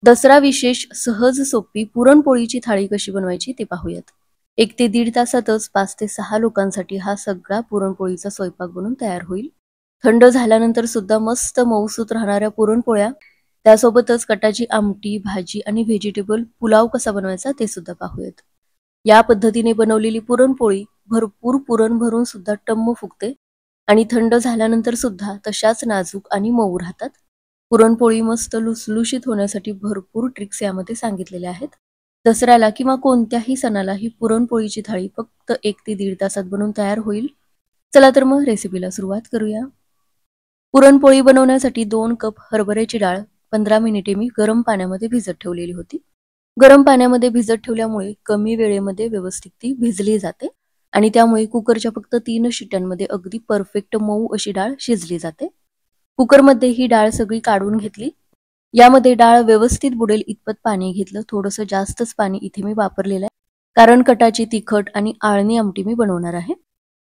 दसरा विशेष सहज सोपी पुरणपोळीची थाळी कशी बनवायची ते पाहूयात. 1 ते दीड तासातच 5 ते 6 लोकांसाठी हा सगळा पुरणपोळीचा स्वयंपाक बनून तयार होईल. थंड झाल्यानंतर सुद्धा मस्त मऊसूत राहणाऱ्या पुरणपोळ्या, त्यासोबतच कटाची आमटी, भाजी आणि व्हेजिटेबल पुलाव कसा बनवायचा ते सुद्धा पाहूयात. या पद्धतीने बनवलेली पुरणपोळी भरपूर पुरण भरून सुद्धा टम्म फुगते आणि थंड झाल्यानंतर सुद्धा तशाच नाजूक आणि मऊ राहतात. पुरणपोळी मस्त लुसलुशीत होण्यासाठी भरपूर ट्रिक्स यामध्ये सांगितलेल्या आहेत. दसऱ्याला किंवा कोणत्याही सणाला ही पुरणपोळीची थाळी फक्त 1 ते दीड तासात बनवून तयार होईल. चला तर मग रेसिपीला सुरुवात करूया. पुरणपोळी बनवण्यासाठी 2 कप हरभऱ्याची डाळ 15 मिनिटे मी गरम पाण्यामध्ये भिजत ठेवलेली होती. गरम पाण्यामध्ये भिजत ठेवल्यामुळे कमी वेळेमध्ये व्यवस्थित ती भिजली जाते आणि त्यामुळे कुकरच्या फक्त 3 शिट्यांमध्ये अगदी परफेक्ट मऊ अशी डाळ शिजली जाते. कुकरमध्ये ही डाळ सगळी काढून घेतली. यामध्ये डाळ व्यवस्थित बुडेल इतपत पाणी घेतलं. थोडंसं जास्तच पाणी इथे मी वापरलेलं आहे. कारण कटाची तिखट आणि आळणी आमटी मी बनवणार आहे.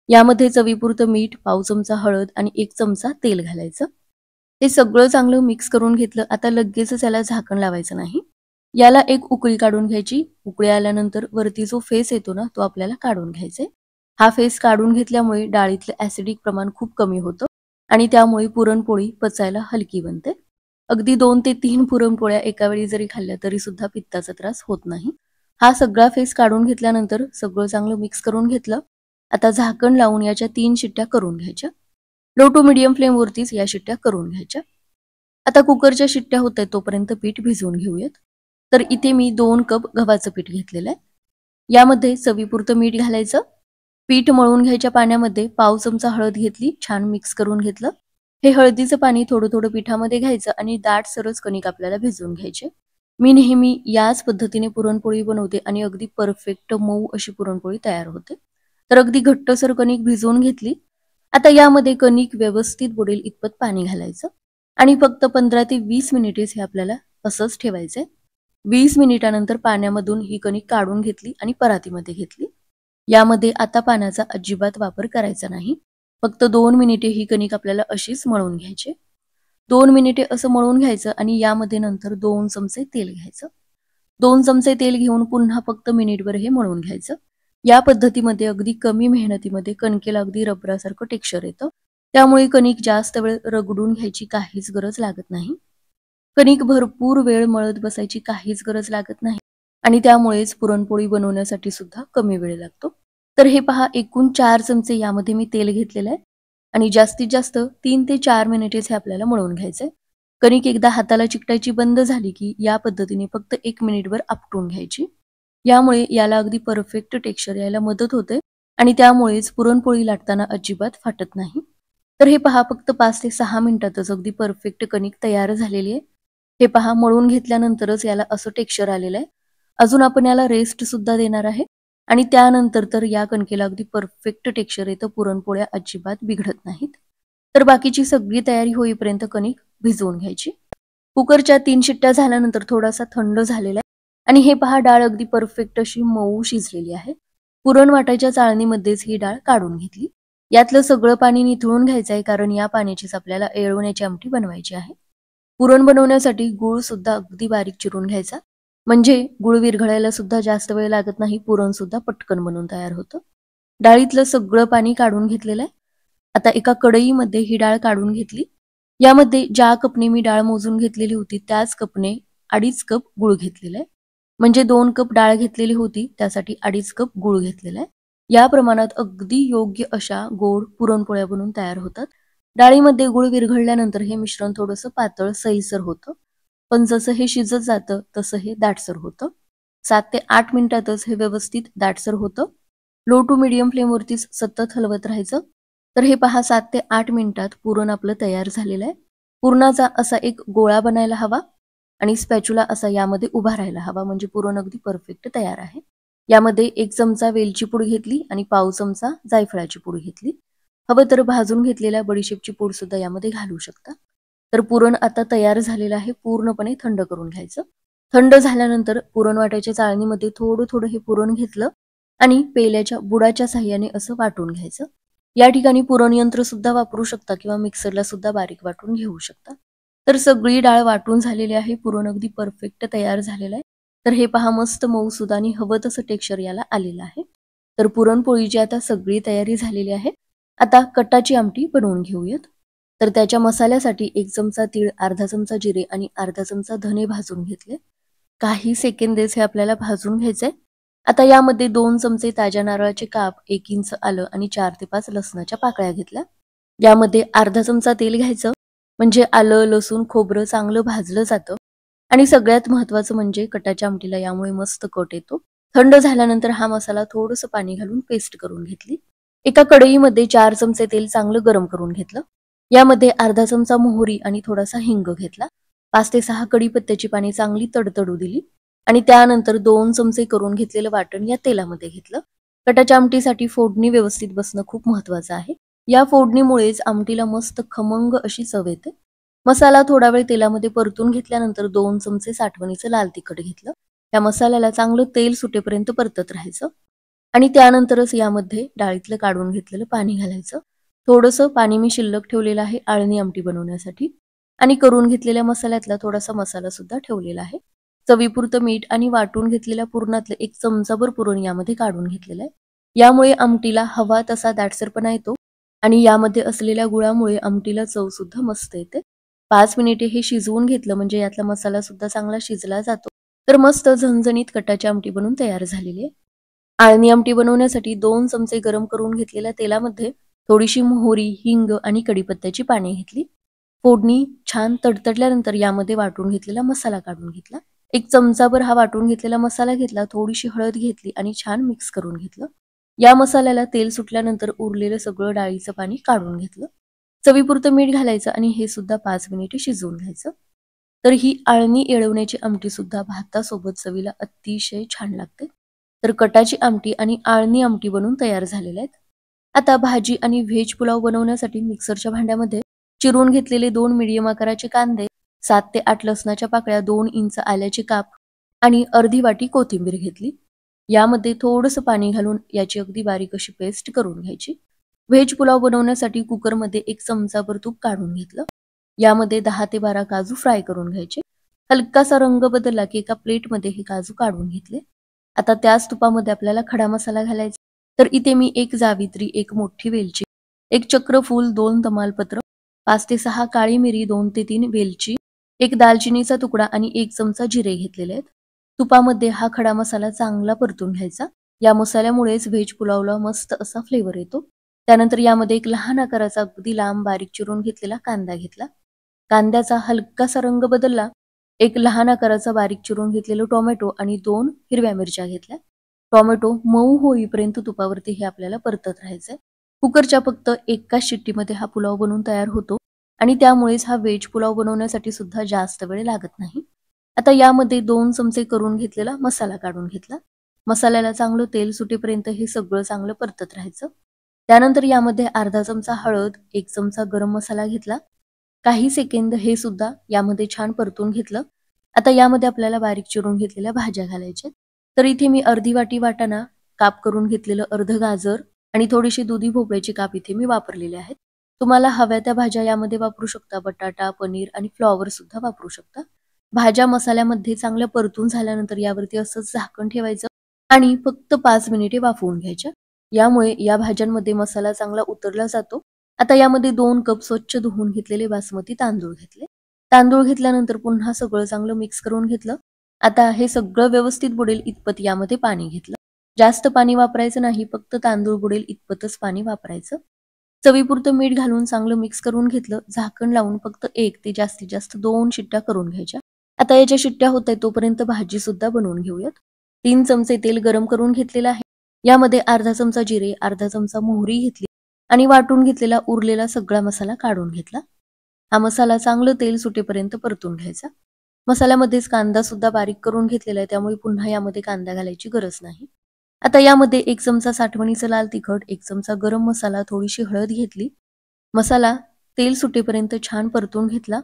यामध्ये चवीपुरतं मीठ, पाव चमचा हळद आणि 1 चमचा तेल घालायचं. हे सगळं चांगलं मिक्स करून घेतलं. आता लगेचच याला झाकण लावायचं नाही. याला एक उकळी काढून घ्यायची. उकळी आल्यानंतर वरती जो फेस येतो ना, तो आपल्याला काढून घ्यायचा आहे. हा फेस काढून घेतल्यामुळे डाळीतलं ॲसिडिक प्रमाण खूप कमी होतं आणि त्यामुळे पुरणपोळी पचायला हलकी बनते. अगदी 2 ते 3 पुरणपोळ्या एका वेळी जरी खाल्ल्या तरी सुद्धा पित्ताचा त्रास होत नाही. हा सगळा फेस काढून घेतल्यानंतर सगळं चांगलं मिक्स करून घेतलं. आता झाकण लावून याच्या 3 शिट्ट्या करून घ्यायच्या. लो टू मीडियम फ्लेमवरतीच या शिट्ट्या करून घ्यायच्या. आता कुकरच्या शिट्ट्या होत आहेत तोपर्यंत पीठ भिजवून घेऊयात. तर इथे मी 2 कप गव्हाचं पीठ घेतलेलं आहे. यामध्ये चवीपुरतं मीठ घालायचं. पीठ मळून घ्यायच्या पाण्यामध्ये पाव चमचा हळद घेतली, छान मिक्स करून घेतलं. हे हळदीचं पाणी थोडं थोडं पिठामध्ये घ्यायचं आणि दाटसरच कणिक आपल्याला भिजवून घ्यायचे. मी नेहमी याच पद्धतीने पुरणपोळी बनवते आणि अगदी परफेक्ट मऊ अशी पुरणपोळी तयार होते. तर अगदी घट्टसर कणिक भिजवून घेतली. आता यामध्ये कणिक व्यवस्थित बुडेल इतपत पाणी घालायचं आणि फक्त 15 ते 20 मिनिटेच हे आपल्याला असंच ठेवायचंय. 20 मिनिटानंतर पाण्यामधून ही कणिक काढून घेतली आणि परातीमध्ये घेतली. यामध्ये आता पाण्याचा अजिबात वापर करायचा नाही. फक्त 2 मिनिटे ही कणिक आपल्याला अशीच मळून घ्यायची. 2 मिनिटे असं मळून घ्यायचं आणि यामध्ये नंतर 2 चमचे तेल घ्यायचं. 2 चमचे तेल घेऊन पुन्हा फक्त मिनिटभर हे मळून घ्यायचं. या पद्धतीमध्ये अगदी कमी मेहनतीमध्ये कणकेला अगदी रबरासारखं टेक्स्चर येतं. त्यामुळे कणिक जास्त वेळ रगडून घ्यायची काहीच गरज लागत नाही. कणिक भरपूर वेळ मळत बसायची काहीच गरज लागत नाही आणि त्यामुळेच पुरणपोळी बनवण्यासाठी सुद्धा कमी वेळ लागतो. तर हे पहा, एकूण 4 चमचे यामध्ये मी तेल घेतलेलं आहे आणि जास्तीत जास्त 3 ते 4 मिनिटेच हे आपल्याला मळून घ्यायचंय. कणिक एकदा हाताला चिकटायची बंद झाली की या पद्धतीने फक्त 1 मिनिटभर आपटून घ्यायची. यामुळे याला अगदी परफेक्ट टेक्स्चर यायला मदत होते आणि त्यामुळेच पुरणपोळी लाटताना अजिबात फाटत नाही. तर हे पहा, फक्त 5 ते 6 मिनिटातच अगदी परफेक्ट कणिक तयार झालेली आहे. हे पहा, मळून घेतल्यानंतरच याला असं टेक्स्चर आलेलं आहे. अजून आपण याला रेस्ट सुद्धा देणार आहे आणि त्यानंतर तर या कणकेला अगदी परफेक्ट टेक्स्चर येतं. पुरणपोळ्या अजिबात बिघडत नाहीत. तर बाकीची सगळी तयारी होईपर्यंत कणिक भिजवून घ्यायची. कुकरच्या 3 शिट्ट्या झाल्यानंतर थोडासा थंड झालेला आहे आणि हे पहा, डाळ अगदी परफेक्ट अशी मऊ शिजलेली आहे. पुरण वाटायच्या चाळणीमध्येच ही डाळ काढून घेतली. यातलं सगळं पाणी निथळून घ्यायचं आहे कारण या पाण्याचीच आपल्याला येळवण्याची आमटी बनवायची आहे. पुरण बनवण्यासाठी गूळ सुद्धा अगदी बारीक चिरून घ्यायचा. म्हणजे गूळ विरघळायला सुद्धा जास्त वेळ लागत नाही. पुरण सुद्धा पटकन बनवून तयार होतं. डाळीतलं सगळं पाणी काढून घेतलेलं आहे. आता एका कढईमध्ये ही डाळ काढून घेतली. यामध्ये ज्या कपने मी डाळ मोजून घेतलेली होती त्याच कपने 2.5 कप गूळ घेतलेला आहे. म्हणजे 2 कप डाळ घेतलेली होती त्यासाठी 2.5 कप गूळ घेतलेला आहे. या प्रमाणात अगदी योग्य अशा गोड पुरणपोळ्या बनून तयार होतात. डाळीमध्ये गूळ विरघळल्यानंतर हे मिश्रण थोडंसं पातळ सैलसर होतं. पण जसं हे शिजत जातं तसं हे दाटसर होतं. 7 ते 8 मिनिटातच हे व्यवस्थित दाटसर होतं. लो टू मीडियम फ्लेमवरतीच सतत हलवत राहायचं. तर हे पहा, 7 ते 8 मिनिटात पुरण आपलं तयार झालेलं आहे. पुरणाचा असा एक गोळा बनायला हवा आणि स्पॅच्युला असा यामध्ये उभा राहायला हवा. म्हणजे पुरण अगदी परफेक्ट तयार आहे. यामध्ये 1 चमचा वेलची पूड घेतली आणि पाव चमचा जायफळाची पूड घेतली. हवं तर भाजून घेतलेल्या बडीशेपची पूड सुद्धा यामध्ये घालू शकता. तर पुरण आता तयार झालेलं आहे. पूर्णपणे थंड करून घ्यायचं. थंड झाल्यानंतर पुरण वाटायच्या चाळणीमध्ये थोडं थोडं हे पुरण घेतलं आणि पेल्याच्या बुडाच्या साहाय्याने असं वाटून घ्यायचं. या ठिकाणी पुरण यंत्र सुद्धा वापरू शकता किंवा मिक्सरला सुद्धा बारीक वाटून घेऊ शकता. तर सगळी डाळ वाटून झालेली आहे. पुरण अगदी परफेक्ट तयार झालेलं आहे. तर हे पहा मस्त मऊसूद आणि हवं तसं टेक्स्चर याला आलेलं आहे. तर पुरणपोळीची आता सगळी तयारी झालेली आहे. आता कटाची आमटी बनवून घेऊयात. तर त्याच्या मसाल्यासाठी 1 चमचा तीळ, अर्धा चमचा जिरे आणि अर्धा चमचा धने भाजून घेतले. काही सेकंदेच हे आपल्याला भाजून घ्यायचंय. आता यामध्ये 2 चमचे ताज्या नारळाचे काप, 1 इंच आलं आणि 4 ते 5 लसणाच्या पाकळ्या घेतल्या. यामध्ये अर्धा चमचा तेल घ्यायचं, म्हणजे आलं, लसूण, खोबरं चांगलं भाजलं जातं आणि सगळ्यात महत्त्वाचं म्हणजे कटाच्या आमटीला यामुळे मस्त कट येतो. थंड झाल्यानंतर हा मसाला थोडंसं पाणी घालून पेस्ट करून घेतली. एका कढईमध्ये 4 चमचे तेल चांगलं गरम करून घेतलं. यामध्ये अर्धा चमचा मोहरी आणि थोडासा हिंग घेतला. 5 ते 6 कढीपत्त्याची पाने चांगली तडतडू दिली आणि त्यानंतर 2 चमचे करून घेतलेलं वाटण या तेलामध्ये घेतलं. कटाच्या आमटीसाठी फोडणी व्यवस्थित बसणं खूप महत्त्वाचं आहे. या फोडणीमुळेच आमटीला मस्त खमंग अशी चव येते. मसाला थोडा वेळ तेलामध्ये परतून घेतल्यानंतर 2 चमचे साठवणीचं लाल तिखट घेतलं. या मसाल्याला चांगलं तेल सुटेपर्यंत परतत राहायचं आणि त्यानंतरच यामध्ये डाळीतलं काढून घेतलेलं पाणी घालायचं. थोडंसं पाणी मी शिल्लक ठेवलेलं आहे आळणी आमटी बनवण्यासाठी आणि करून घेतलेल्या मसाल्यातला थोडासा मसाला सुद्धा ठेवलेला आहे. चवीपुरतं मीठ आणि वाटून घेतलेल्या पुरणातलं 1 चमचाभर पुरण यामध्ये काढून घेतलेलं आहे. यामुळे आमटीला हवा तसा दाटसरपणा येतो आणि यामध्ये असलेल्या गुळामुळे आमटीला चव सुद्धा मस्त येते. 5 मिनिटे हे शिजवून घेतलं म्हणजे यातला मसाला सुद्धा चांगला शिजला जातो. तर मस्त झणझणीत कटाची आमटी बनून तयार झालेली आहे. आळणी आमटी बनवण्यासाठी 2 चमचे गरम करून घेतलेल्या तेलामध्ये थोडीशी मोहरी, हिंग आणि कढीपत्त्याची पाने घेतली. फोडणी छान तडतडल्यानंतर यामध्ये वाटून घेतलेला मसाला काढून घेतला. 1 चमचाभर हा वाटून घेतलेला मसाला घेतला, थोडीशी हळद घेतली आणि छान मिक्स करून घेतलं. या मसाल्याला तेल सुटल्यानंतर उरलेलं सगळं डाळीचं पाणी काढून घेतलं. चवीपुरतं मीठ घालायचं आणि हे सुद्धा 5 मिनिटे शिजवून घ्यायचं. तर ही आळणी येळवण्याची आमटी सुद्धा भातासोबत चवीला अतिशय छान लागते. तर कटाची आमटी आणि आळणी आमटी बनवून तयार झालेल्या आहेत. आता भाजी आणि व्हेज पुलाव बनवण्यासाठी मिक्सरच्या भांड्यामध्ये चिरून घेतलेले 2 मीडियम आकाराचे कांदे, 7 ते 8 लसणाच्या पाकळ्या, 2 इंच आल्याचे काप आणि अर्धी वाटी कोथिंबीर घेतली. यामध्ये थोडंसं पाणी घालून याची अगदी बारीक अशी पेस्ट करून घ्यायची. व्हेज पुलाव बनवण्यासाठी कुकरमध्ये 1 चमचाभर तूप काढून घेतलं. यामध्ये 10 ते 12 काजू फ्राय करून घ्यायचे. हलकासा रंग बदलला की एका प्लेटमध्ये हे काजू काढून घेतले. आता त्याच तुपामध्ये आपल्याला खडा मसाला घालायचा. तर इथे मी 1 जावित्री, 1 मोठी वेलची, 1 चक्रफूल, 2 तमालपत्र, 5 ते 6 काळी मिरी, 2 ते 3 वेलची, 1 दालचिनीचा तुकडा आणि 1 चमचा जिरे घेतलेले आहेत. तुपामध्ये हा खडा मसाला चांगला परतून घ्यायचा. या मसाल्यामुळेच व्हेज पुलावला मस्त असा फ्लेवर येतो. त्यानंतर यामध्ये 1 लहान आकाराचा अगदी लांब बारीक चिरून घेतलेला कांदा घेतला. कांद्याचा हलकासा रंग बदलला. 1 लहान आकाराचा बारीक चिरून घेतलेलं टोमॅटो आणि 2 हिरव्या मिरच्या घेतल्या. टोमॅटो मऊ होईपर्यंत तुपावरती हे आपल्याला परतत राहायचंय. कुकरच्या फक्त एकाच शिट्टीमध्ये हा पुलाव बनवून तयार होतो आणि त्यामुळेच हा व्हेज पुलाव बनवण्यासाठी सुद्धा जास्त वेळ लागत नाही. आता यामध्ये 2 चमचे करून घेतलेला मसाला काढून घेतला. मसाल्याला चांगलं तेल सुटेपर्यंत हे सगळं चांगलं परतत राहायचं. त्यानंतर यामध्ये अर्धा चमचा हळद, 1 चमचा गरम मसाला घेतला. काही सेकंद हे सुद्धा यामध्ये छान परतून घेतलं. आता यामध्ये आपल्याला बारीक चिरून घेतलेल्या भाज्या घालायच्या. तर इथे मी अर्धी वाटी वाटाणा, काप करून घेतलेलं अर्ध गाजर आणि थोडीशी दुधी भोपळ्याची काप इथे मी वापरलेले आहेत. तुम्हाला हव्या त्या भाज्या यामध्ये वापरू शकता. बटाटा, पनीर आणि फ्लॉवर सुद्धा वापरू शकता. भाज्या मसाल्यामध्ये चांगल्या परतून झाल्यानंतर यावरती असंच झाकण ठेवायचं आणि फक्त 5 मिनिटे वाफवून घ्यायच्या. यामुळे या भाज्यांमध्ये मसाला चांगला उतरला जातो. आता यामध्ये 2 कप स्वच्छ धुवून घेतलेले बासमती तांदूळ घेतले. तांदूळ घेतल्यानंतर पुन्हा सगळं चांगलं मिक्स करून घेतलं. आता हे सगळं व्यवस्थित बुडेल इतपत यामध्ये पाणी घेतलं. जास्त पाणी वापरायचं नाही, फक्त तांदूळ बुडेल इतपतच पाणी वापरायचं. चवीपुरतं मीठ घालून चांगलं मिक्स करून घेतलं. झाकण लावून फक्त 1 ते जास्तीत जास्त 2 शिट्ट्या करून घ्यायच्या. आता याच्या शिट्ट्या होत आहेत तोपर्यंत भाजी सुद्धा बनवून घेऊयात. 3 चमचे तेल गरम करून घेतलेलं आहे. यामध्ये अर्धा चमचा जिरे, अर्धा चमचा मोहरी घेतली आणि वाटून घेतलेला उरलेला सगळा मसाला काढून घेतला. हा मसाला चांगलं तेल सुटेपर्यंत परतून घ्यायचा. मसाल्यामध्येच कांदा सुद्धा बारीक करून घेतलेला आहे, त्यामुळे पुन्हा यामध्ये कांदा घालायची गरज नाही. आता यामध्ये 1 चमचा साठवणीचं लाल तिखट, 1 चमचा गरम मसाला, थोडीशी हळद घेतली. मसाला तेल सुटेपर्यंत छान परतून घेतला.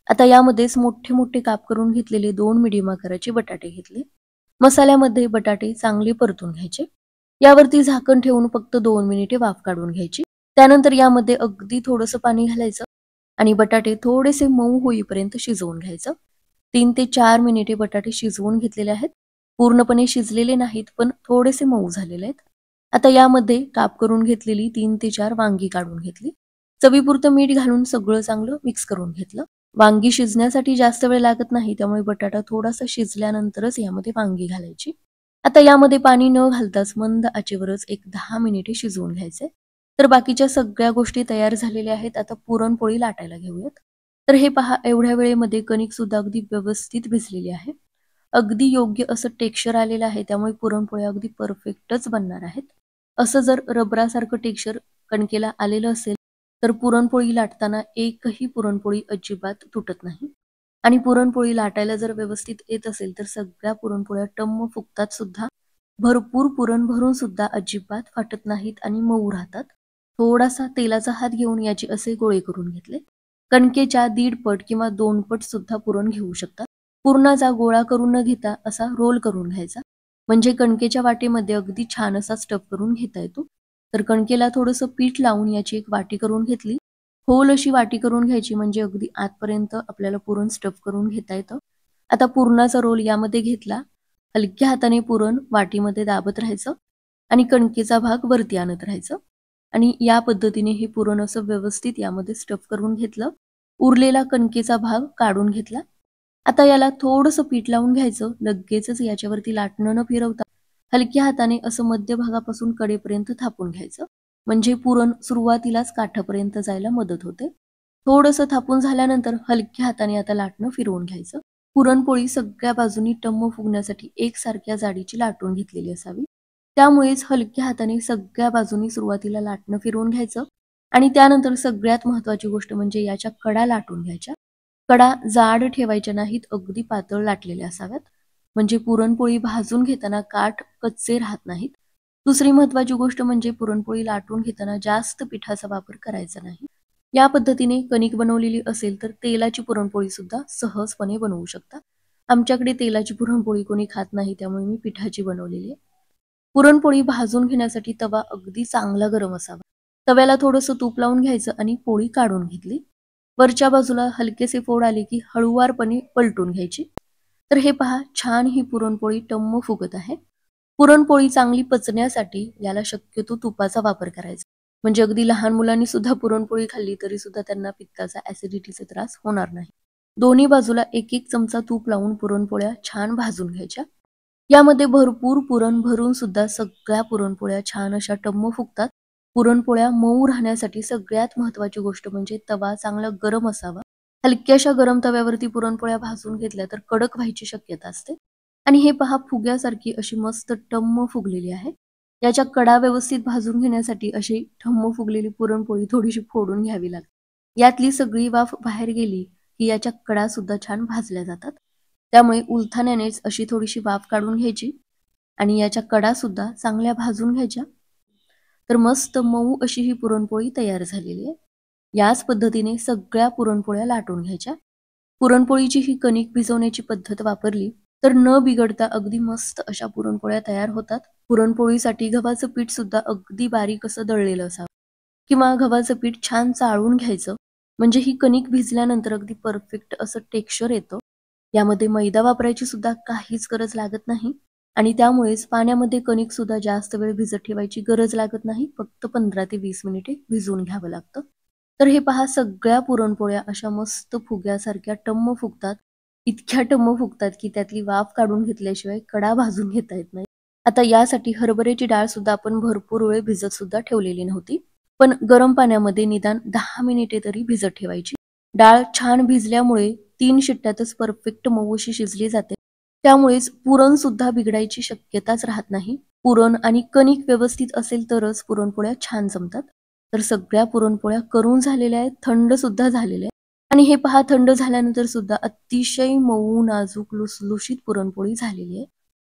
आता यामध्येच मोठे मोठे काप करून घेतलेले 2 मिडियम आकाराचे बटाटे घेतले. मसाल्यामध्ये बटाटे चांगले परतून घ्यायचे. यावरती झाकण ठेवून फक्त 2 मिनिटे वाफ काढून घ्यायची. त्यानंतर यामध्ये अगदी थोडंसं पाणी घालायचं आणि बटाटे थोडेसे मऊ होईपर्यंत शिजवून घ्यायचं. 3 ते 4 मिनिटे बटाटे शिजवून घेतलेले आहेत. पूर्णपणे शिजलेले नाहीत, पण थोडेसे मऊ झालेले आहेत. आता यामध्ये काप करून घेतलेली 3 ते 4 वांगी काढून घेतली. चवीपुरतं मीठ घालून सगळं चांगलं मिक्स करून घेतलं. वांगी शिजण्यासाठी जास्त वेळ लागत नाही, त्यामुळे बटाटा थोडासा शिजल्यानंतरच यामध्ये वांगी घालायची. आता यामध्ये पाणी न घालताच मंद आचेवरच एक 10 मिनिटे शिजवून घ्यायचे. तर बाकीच्या सगळ्या गोष्टी तयार झालेल्या आहेत. आता पुरणपोळी लाटायला घेऊयात. तर हे पहा, एवढ्या वेळेमध्ये कणिक सुद्धा अगदी व्यवस्थित भिजलेली आहे. अगदी योग्य असं टेक्स्चर आलेलं आहे, त्यामुळे पुरणपोळ्या अगदी परफेक्टच बनणार आहेत. असं जर रबरासारखं टेक्स्चर कणकेला आलेलं असेल, तर पुरणपोळी लाटताना एकही पुरणपोळी अजिबात तुटत नाही. आणि पुरणपोळी लाटायला जर व्यवस्थित येत असेल, तर सगळ्या पुरणपोळ्या टम्म फुगतात सुद्धा. भरपूर पुरण भरून सुद्धा अजिबात फाटत नाहीत आणि मऊ राहतात. थोडासा तेलाचा हात घेऊन याचे असे गोळे करून घेतले. कणकेच्या 1.5 पट किंवा 2 पट सुद्धा पुरण घेऊ शकता. पुरणाचा गोळा करून न घेता असा रोल करून घ्यायचा. म्हणजे कणकेच्या वाटीमध्ये अगदी छान असा स्टफ करून घेता येतो. तर कणकेला थोडंसं पीठ लावून याची एक वाटी करून घेतली. खोल अशी वाटी करून घ्यायची, म्हणजे अगदी आतपर्यंत आपल्याला पुरण स्टफ करून घेता येतं. आता पुरणाचा रोल यामध्ये घेतला. हलक्या हाताने पुरण वाटीमध्ये दाबत राहायचं आणि कणकेचा भाग वरती आणत राहायचं आणि या पद्धतीने हे पुरण असं व्यवस्थित यामध्ये स्टफ करून घेतलं. उरलेला कणकेचा भाग काढून घेतला. आता याला थोडंसं पीठ लावून घ्यायचं. लगेचच याच्यावरती लाटणं न फिरवता हलक्या हाताने असं मध्यभागापासून कडेपर्यंत थापून घ्यायचं. म्हणजे पुरण सुरुवातीलाच काठापर्यंत जायला मदत होते. थोडंसं थापून झाल्यानंतर हलक्या हाताने आता लाटणं फिरवून घ्यायचं. पुरणपोळी सगळ्या बाजूनी टम्म फुगण्यासाठी एकसारख्या जाडीची लाटून घेतलेली असावी. त्यामुळेच हलक्या हाताने सगळ्या बाजूनी सुरुवातीला लाटणं फिरवून घ्यायचं आणि त्यानंतर सगळ्यात महत्त्वाची गोष्ट म्हणजे याच्या कडा लाटून घ्यायच्या. कडा जाड ठेवायच्या नाहीत, अगदी पातळ लाटलेल्या असाव्यात. म्हणजे पुरणपोळी भाजून घेताना काठ कच्चे राहत नाहीत. दुसरी महत्त्वाची गोष्ट म्हणजे पुरणपोळी लाटून घेताना जास्त पिठाचा वापर करायचा नाही. या पद्धतीने कणिक बनवलेली असेल तर तेलाची पुरणपोळी सुद्धा सहजपणे बनवू शकता. आमच्याकडे तेलाची पुरणपोळी कोणी खात नाही, त्यामुळे मी पिठाची बनवलेली आहे. पुरणपोळी भाजून घेण्यासाठी तवा अगदी चांगला गरम असावा. तव्याला थोडंसं तूप लावून घ्यायचं आणि पोळी काढून घेतली. वरच्या बाजूला हलकेसे फोड आले की हळूवारपणे पलटून घ्यायची. तर हे पहा, छान ही पुरणपोळी टम्म फुगत आहे. पुरणपोळी चांगली पचण्यासाठी याला शक्यतो तुपाचा वापर करायचा. म्हणजे अगदी लहान मुलांनी सुद्धा पुरणपोळी खाल्ली तरी सुद्धा त्यांना पित्ताचा, ॲसिडिटीचा त्रास होणार नाही. दोन्ही बाजूला 1-1 चमचा तूप लावून पुरणपोळ्या छान भाजून घ्यायच्या. यामध्ये भरपूर पुरण भरून सुद्धा सगळ्या पुरणपोळ्या छान अशा टम्म फुगतात. पुरणपोळ्या मऊ राहण्यासाठी सगळ्यात महत्त्वाची गोष्ट म्हणजे तवा चांगला गरम असावा. हलक्याशा गरम तव्यावरती पुरणपोळ्या भाजून घेतल्या तर कडक व्हायची शक्यता असते. आणि हे पहा, फुग्यासारखी अशी मस्त टम्म फुगलेली आहे. याच्या कडा व्यवस्थित भाजून घेण्यासाठी अशी ठम्म फुगलेली पुरणपोळी थोडीशी फोडून घ्यावी लागते. यातली सगळी वाफ बाहेर गेली की याच्या कडा सुद्धा छान भाजल्या जातात. त्यामुळे उलथाण्यानेच अशी थोडीशी वाफ काढून घ्यायची आणि याच्या कडा सुद्धा चांगल्या भाजून घ्यायच्या. तर मस्त मऊ अशी ही पुरणपोळी तयार झालेली आहे. याच पद्धतीने सगळ्या पुरणपोळ्या लाटून घ्यायच्या. पुरणपोळीची ही कणिक भिजवण्याची पद्धत वापरली तर न बिघडता अगदी मस्त अशा पुरणपोळ्या तयार होतात. पुरणपोळीसाठी गव्हाचं पीठ सुद्धा अगदी बारीक असं दळलेलं असावं किंवा गव्हाचं पीठ छान चाळून घ्यायचं. म्हणजे ही कणिक भिजल्यानंतर अगदी परफेक्ट असं टेक्स्चर येतं. यामध्ये मैदा वापरायची सुद्धा काहीच गरज लागत नाही आणि त्यामुळेच पाण्यामध्ये कणिक सुद्धा जास्त वेळ भिजत ठेवायची गरज लागत नाही. फक्त 15 ते 20 मिनिटे भिजवून घ्यावं लागतं. तर हे पहा, सगळ्या पुरणपोळ्या अशा मस्त फुग्यासारख्या टम्म फुगतात. इतक्या टम्म फुगतात की त्यातली वाफ काढून घेतल्याशिवाय कडा भाजून घेता येत नाही. आता यासाठी हरभऱ्याची डाळ सुद्धा आपण भरपूर वेळ भिजत सुद्धा ठेवलेली नव्हती. पण गरम पाण्यामध्ये निदान 10 मिनिटे तरी भिजत ठेवायची. डाळ छान भिजल्यामुळे 3 शिट्ट्यातच परफेक्ट मऊ अशी शिजली जाते. त्यामुळेच पुरण सुद्धा बिघडायची शक्यताच राहत नाही. पुरण आणि कणिक व्यवस्थित असेल तरच पुरणपोळ्या छान जमतात. तर सगळ्या पुरणपोळ्या करून झालेल्या आहेत, थंड सुद्धा झालेल्या आहेत. आणि हे पहा, थंड झाल्यानंतर सुद्धा अतिशय मऊ, नाजूक, लुसलुशीत पुरणपोळी झालेली आहे.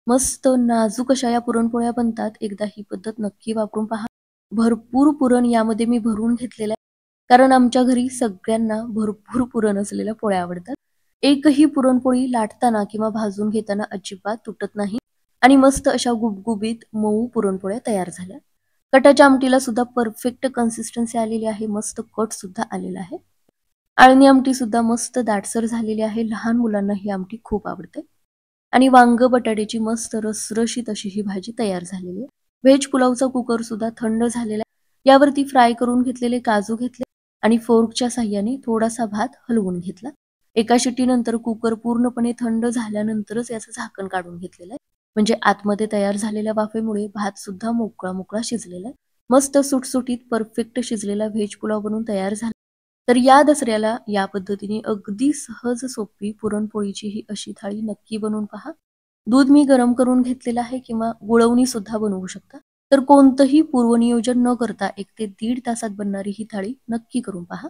मस्त नाजूक अशा या पुरणपोळ्या बनतात. एकदा ही पद्धत नक्की वापरून पहा. भरपूर पुरण यामध्ये मी भरून घेतलेलं आहे. कारण आमच्या घरी सगळ्यांना भरपूर पुरण असलेल्या पोळ्या आवडतात. एकही पुरणपोळी लाटताना किंवा भाजून घेताना अजिबात तुटत नाही आणि मस्त अशा गुबगुबीत मऊ पुरणपोळ्या तयार झाल्या. कटाच्या आमटीला सुद्धा परफेक्ट कन्सिस्टन्सी आलेली आहे. मस्त कट सुद्धा आलेला आहे. अळणी आमटी सुद्धा मस्त दाटसर झालेली आहे. लहान मुलांना ही आमटी खूप आवडते. आणि वांग बटाट्याची मस्त रसरशीत अशी ही भाजी तयार झालेली आहे. व्हेज पुलावचा कुकर सुद्धा थंड झालेला आहे. यावरती फ्राय करून घेतलेले काजू घेतले आणि फोर्कच्या साह्याने थोडासा भात हलवून घेतला. एका शिट्टीनंतर कुकर पूर्णपणे थंड झाल्यानंतरच याचं झाकण काढून घेतलेलं आहे. म्हणजे आतमध्ये तयार झालेल्या वाफेमुळे भात सुद्धा मोकळा मोकळा शिजलेला आहे. मस्त सुटसुटीत परफेक्ट शिजलेला व्हेज पुलाव बनून तयार झाला. तर या दसऱ्याला या पद्धतीने अगदी सहज सोपी पुरणपोळीची ही अशी थाळी नक्की बनवून पहा. दूध मी गरम करून घेतलेलं आहे किंवा गुळवणी सुद्धा बनवू शकता. तर कोणतंही पूर्वनियोजन न करता 1 ते 1.5 तासात बनणारी ही थाळी नक्की करून पहा.